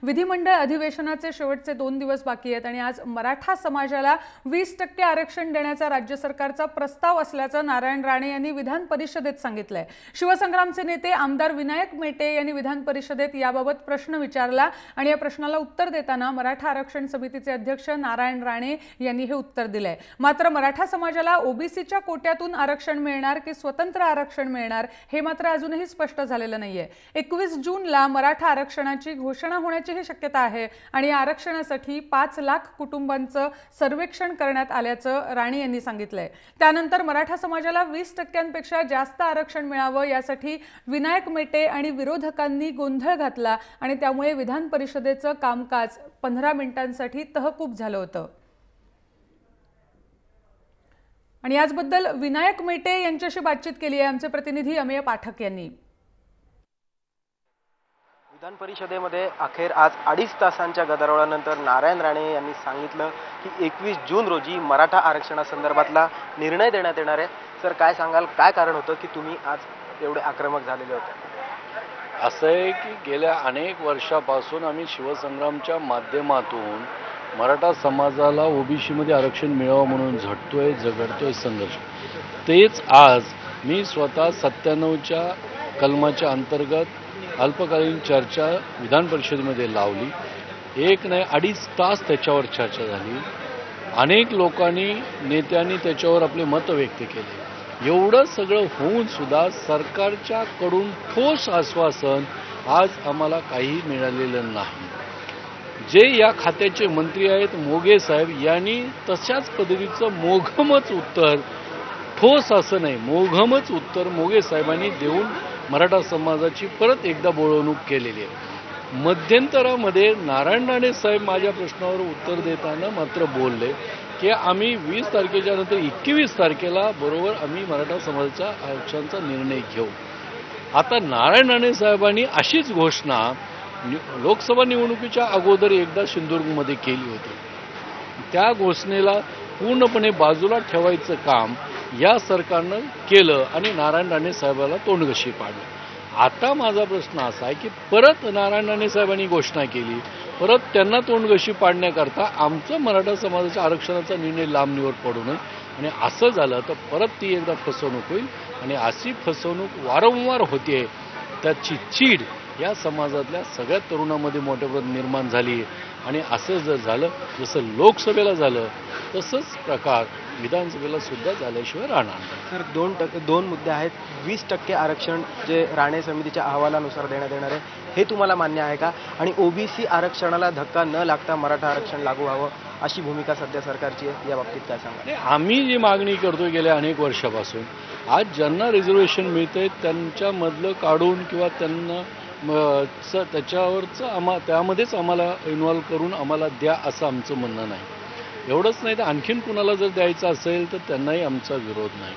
विधिमंडळ अधिवेशनाचे शेवटचे 2 दिवस बाकी आहेत आणि आज मराठा समाजाला 20% आरक्षण देण्याचा राज्य सरकारचा प्रस्ताव असल्याचं नारायण राणे यांनी विधान परिषदेत सांगितलंय। शिवसंग्रामचे नेते आमदार विनायक मेटे यांनी विधान परिषदेत याबाबत प्रश्न विचारला आणि या प्रश्नाला उत्तर देताना मराठा आरक्षण समितीचे अध्यक्ष नारायण राणे यांनी हे उत्तर दिलंय। मात्र मराठा समाजाला ओबीसीच्या कोट्यातून आरक्षण मिळणार की स्वतंत्र आरक्षण मिळणार हे मात्र अजूनही स्पष्ट झालेलं नाहीये। 21 जूनला मराठा आरक्षणाची घोषणा होण्याची शक्यता आहे आणि या आरक्षणासाठी 5 लाख कुटुंबांचं सर्वेक्षण करण्यात आल्याचं राणे यांनी सांगितलंय। त्यानंतर मराठा समाजाला 20%पेक्षा जास्त आरक्षण मिळावं यासाठी विनायक मेटे आणि विरोधकांनी गोंधळ घातला आणि त्यामुळे विधान परिषदेचं कामकाज 15 मिनिटांसाठी तहकूब झालं होतं। आणि याचबद्दल विनायक मेटे यांच्याशी बातचीत केली आहे आमचे प्रतिनिधी अमेय पाठक यांनी। विधान परिषदेमध्ये अखेर आज 2.5 तासांच्या गदारोळानंतर नारायण राणे यांनी सांगितलं की 21 जून रोजी मराठा आरक्षणासंदर्भातला निर्णय देण्यात येणार आहे। सर, काय सांगाल, काय कारण होतं की तुम्ही आज एवढे आक्रमक झालेले होते? असं आहे की गेल्या अनेक वर्षापासून आम्ही शिवसंग्रामच्या माध्यमातून मराठा समाजाला ओबीसीमध्ये आरक्षण मिळावं म्हणून झटतोय, झगडतोय, संघर्ष। तेच आज मी स्वतः 97च्या कलमाच्या अंतर्गत अल्पकालीन चर्चा विधान परिषदेमध्ये लावली। 1 नाही 2.5 तास त्याच्यावर चर्चा झाली। अनेक लोकांनी, नेत्यांनी त्याच्यावर आपले मत व्यक्त केले। एवढं सगळं होऊन सुद्धा सरकारच्या कडून ठोस आश्वासन आज आम्हाला काही मिळालेलं नाही। जे या खात्याचे मंत्री आहेत मोगे साहेब यांनी तशाच पद्धतीचं मोघमच उत्तर, ठोस असं नाही, मोघमच उत्तर मोगे साहेबांनी देऊन मराठा समाजाची परत एकदा बोळवणूक केलेली आहे। मध्यंतरामध्ये नारायण राणे साहेब माझ्या प्रश्नावर उत्तर देताना मात्र बोलले की आम्ही 20 तारखेच्या नंतर 21 तारखेला बरोबर आम्ही मराठा समाजाच्या आरक्षणाचा निर्णय घेऊ। आता नारायण राणे साहेबांनी अशीच घोषणा लोकसभा निवडणुकीच्या अगोदर एकदा सिंधुदुर्गमध्ये केली होती। त्या घोषणेला पूर्णपणे बाजूला ठेवायचं काम या सरकारनं केलं आणि नारायण राणे साहेबाला तोंडघशी पाडलं। आता माझा प्रश्न असा आहे की परत नारायण राणे साहेबांनी घोषणा केली, परत त्यांना तोंडघशी पाडण्याकरता आमचं मराठा समाजाच्या आरक्षणाचा निर्णय लांबणीवर पडू नये आणि असं झालं तर परत ती एकदा फसवणूक होईल आणि अशी फसवणूक वारंवार होते। त्याची चीड या समाजातल्या सगळ्या तरुणांमध्ये मोठ्या प्रमाणात निर्माण झाली आणि असं जर झालं जसं लोकसभेला झालं तसंच प्रकार विधानसभेला सुद्धा झाल्याशिवाय राहणार नाही। सर, 2 मुद्दे आहेत। 20% आरक्षण जे राणे समितीच्या अहवालानुसार देण्यात येणार आहे हे तुम्हाला मान्य आहे का? आणि ओबीसी आरक्षणाला धक्का न लागता मराठा आरक्षण लागू व्हावं अशी भूमिका सध्या सरकारची आहे, या बाबतीत काय सांगा? आम्ही जी मागणी करतोय गेल्या अनेक वर्षापासून, आज ज्यांना रिझर्वेशन मिळतंय त्यांच्यामधलं काढून किंवा त्यांना त्याच्यावरचं त्यामध्येच आम्हाला इन्व्हॉल्व करून आम्हाला द्या असं आमचं म्हणणं नाही। एवढंच नाही तर आणखीन कुणाला जर द्यायचं असेल तर त्यांनाही आमचा विरोध नाही।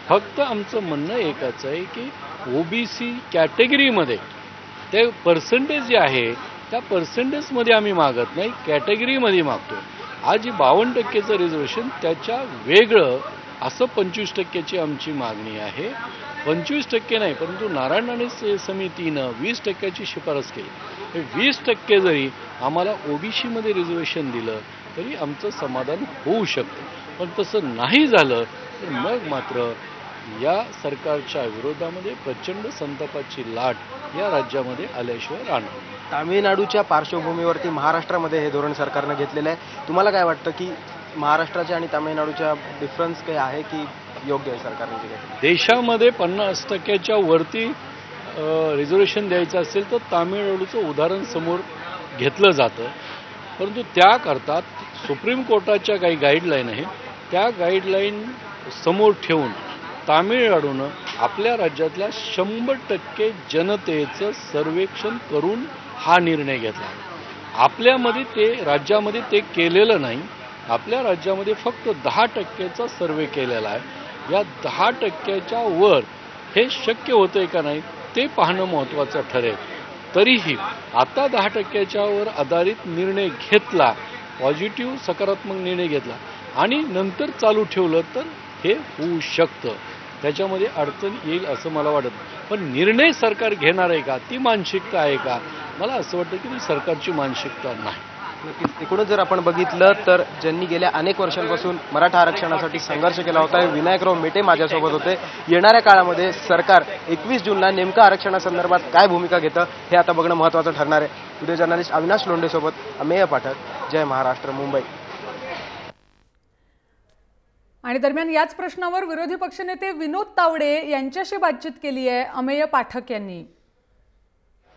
फक्त आमचं म्हणणं एकच आहे की ओबीसी कॅटेगरीमध्ये ते पर्सेंटेज जे आहे त्या पर्सेंटेजमध्ये आम्ही मागत नाही, कॅटेगरीमध्ये मागतो। आज जी 52%चं रिझर्वेशन त्याच्या वेगळं असं 25%ची आमची मागणी आहे। 25% नाही, परंतु नारायण राणे समितीनं 20%ची शिफारस केली। हे 20% जरी आम्हाला ओबीसीमध्ये रिझर्वेशन दिलं तरी आमचं समाधान होऊ शकतं, पण तसं नाही झालं तर मग मात्र या सरकारच्या विरोधामध्ये प्रचंड संतापाची लाट या राज्यामध्ये आल्याशिवाय राहणार। तामिळनाडूच्या पार्श्वभूमीवरती महाराष्ट्रामध्ये हे धोरण सरकारनं घेतलेलं आहे। तुम्हाला काय वाटतं की महाराष्ट्राच्या आणि तामिळनाडूच्या डिफरन्स काही आहे की योग्य आहे सरकारने जे घेतलं? देशामध्ये 50%च्या वरती रिझर्वेशन द्यायचं असेल तर तामिळनाडूचं उदाहरण समोर घेतलं जातं, परंतु त्याकरता सुप्रीम कोर्टाच्या काही गाईडलाईन आहे, त्या गाईडलाईन समोर ठेवून तामिळनाडूनं आपल्या राज्यातल्या 100% जनतेचं सर्वेक्षण करून हा निर्णय घेतला। आपल्यामध्ये ते राज्यामध्ये ते केलेलं नाही, आपल्या राज्यामध्ये फक्त 10%चा सर्वे केलेला आहे। या 10%च्या वर हे शक्य होतंय का नाही ते पाहणं महत्त्वाचं ठरेल। तरीही आता 10%च्या वर आधारित निर्णय घेतला, पॉझिटिव्ह सकारात्मक निर्णय घेतला आणि नंतर चालू ठेवलं तर हे होऊ शकतं। त्याच्यामध्ये अडचण येईल असं मला वाटत नाही. पण निर्णय सरकार घेणार आहे का, ती मानसिकता आहे का? मला असं वाटतं की ती सरकारची मानसिकता नाही. नक्कीच. एकूणच जर आपण बघितलं तर ज्यांनी गेल्या अनेक वर्षांपासून मराठा आरक्षणासाठी संघर्ष केला होता, विनायकराव मेटे माझ्यासोबत होते. येणाऱ्या काळामध्ये सरकार 21 जूनला नेमकं आरक्षणासंदर्भात काय भूमिका घेतं हे आता बघणं महत्त्वाचं ठरणार आहे. व्हिडिओ जर्नलिस्ट अविनाश लोंढेसोबत अमेय पाठक, जय महाराष्ट्र, मुंबई. आणि दरम्यान याच प्रश्नावर विरोधी पक्षनेते विनोद तावडे यांच्याशी बातचीत केली आहे अमेय पाठक यांनी.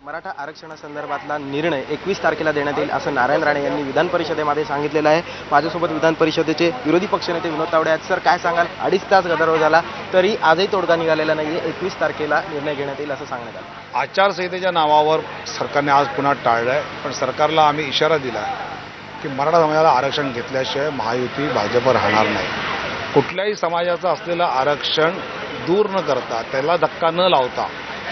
मराठा आरक्षणासंदर्भातला निर्णय 21 तारखेला देण्यात येईल असं नारायण राणे यांनी विधान परिषदेमध्ये सांगितलेलं आहे. माझ्यासोबत विधान परिषदेचे विरोधी पक्षनेते विनोद तावडे आहेत. सर, काय सांगाल? 2.5 तास गदारोळ झाला तरी आजही तोडगा निघालेला नाहीये. 21 तारखेला निर्णय घेण्यात येईल असं सांगण्यात आलं. आचारसंहितेच्या नावावर सरकारने आज पुन्हा टाळलंय, पण सरकारला आम्ही इशारा दिला की मराठा समाजाला आरक्षण घेतल्याशिवाय महायुती भाजप राहणार नाही. कुठल्याही समाजाचं असलेलं आरक्षण दूर न करता, त्याला धक्का न लावता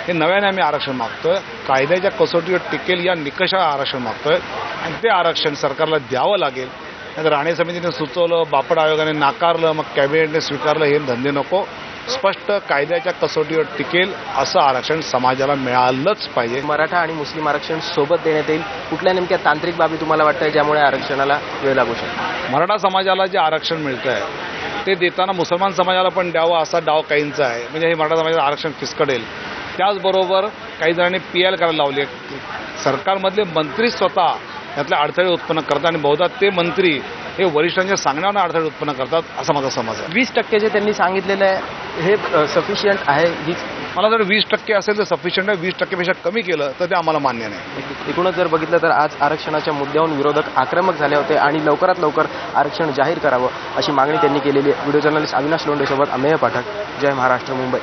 हे नव्याने आम्ही आरक्षण मागतोय. कायद्याच्या कसोटीवर टिकेल या निकषावर आरक्षण मागतोय आणि ते आरक्षण सरकारला द्यावं लागेल. नाहीतर राणे समितीने सुचवलं, बापट आयोगाने नाकारलं, मग कॅबिनेटने स्वीकारलं, हे धंदे नको. स्पष्ट कायद्याच्या कसोटीवर टिकेल असं आरक्षण समाजाला मिळालंच पाहिजे. मराठा आणि मुस्लिम आरक्षण सोबत देण्यात येईल. कुठल्या नेमक्या तांत्रिक बाबी तुम्हाला वाटतंय ज्यामुळे आरक्षणाला वेळ लागू शकतो? मराठा समाजाला जे आरक्षण मिळतंय ते देताना मुसलमान समाजाला पण द्यावं असा डाव काहींचा आहे. म्हणजे हे मराठा समाजाचं आरक्षण फिसकडेल. त्याचबरोबर काही जणांनी PL करायला लावले. सरकारमधले मंत्री स्वतः यातले अडथळे उत्पन्न करतात आणि बहुधा ते मंत्री हे वरिष्ठांच्या सांगण्यावर अडथळे उत्पन्न करतात असा माझा समज आहे. 20% जे त्यांनी सांगितलेलं आहे हे सफिशियंट आहे? हीच मला जर 20% असेल तर सफिशियंट आहे. 20% पेक्षा कमी केलं तर ते आम्हाला मान्य नाही. एकूणच जर बघितलं तर आज आरक्षणाच्या मुद्द्यावरून विरोधक आक्रमक झाले होते आणि लवकरात लवकर आरक्षण जाहीर करावं अशी मागणी त्यांनी केलेली आहे. व्हिडिओ जर्नलिस्ट अविनाश लोंढेसोबत अमेय पाठक, जय महाराष्ट्र, मुंबई.